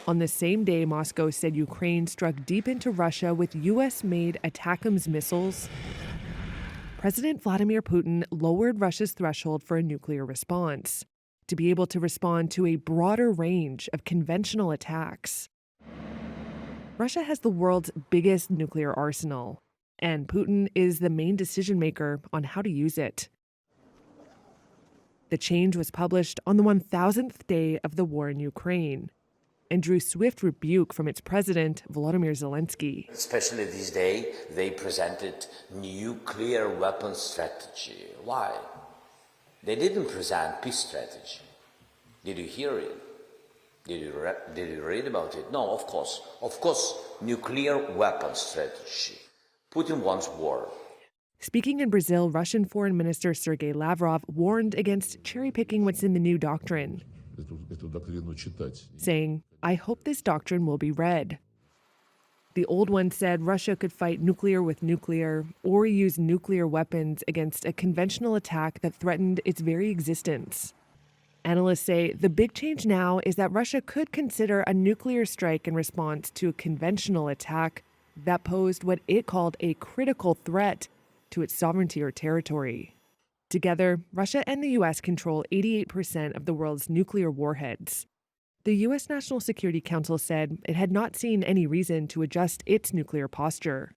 On the same day, Moscow said Ukraine struck deep into Russia with U.S.-made ATACMS missiles. President Vladimir Putin lowered Russia's threshold for a nuclear response to be able to respond to a broader range of conventional attacks. Russia has the world's biggest nuclear arsenal, and Putin is the main decision maker on how to use it. The change was published on the 1,000th day of the war in Ukraine and drew swift rebuke from its president, Volodymyr Zelensky. Especially this day, they presented nuclear weapons strategy. Why? They didn't present peace strategy. Did you hear it? Did you read about it? No, of course. Of course, nuclear weapons strategy. Putin wants war. Speaking in Brazil, Russian Foreign Minister Sergei Lavrov warned against cherry-picking what's in the new doctrine, saying, "I hope this doctrine will be read." The old one said Russia could fight nuclear with nuclear or use nuclear weapons against a conventional attack that threatened its very existence. Analysts say the big change now is that Russia could consider a nuclear strike in response to a conventional attack that posed what it called a critical threat to its sovereignty or territory. Together, Russia and the U.S. control 88% of the world's nuclear warheads. The U.S. National Security Council said it had not seen any reason to adjust its nuclear posture.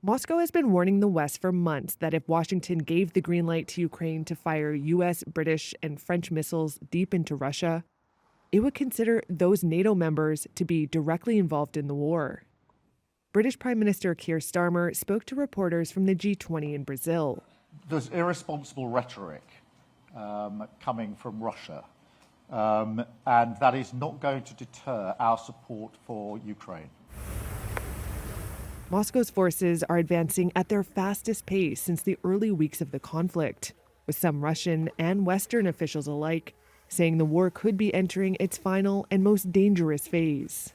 Moscow has been warning the West for months that if Washington gave the green light to Ukraine to fire U.S., British, and French missiles deep into Russia, it would consider those NATO members to be directly involved in the war. British Prime Minister Keir Starmer spoke to reporters from the G20 in Brazil. There's irresponsible rhetoric coming from Russia, and that is not going to deter our support for Ukraine. Moscow's forces are advancing at their fastest pace since the early weeks of the conflict, with some Russian and Western officials alike saying the war could be entering its final and most dangerous phase.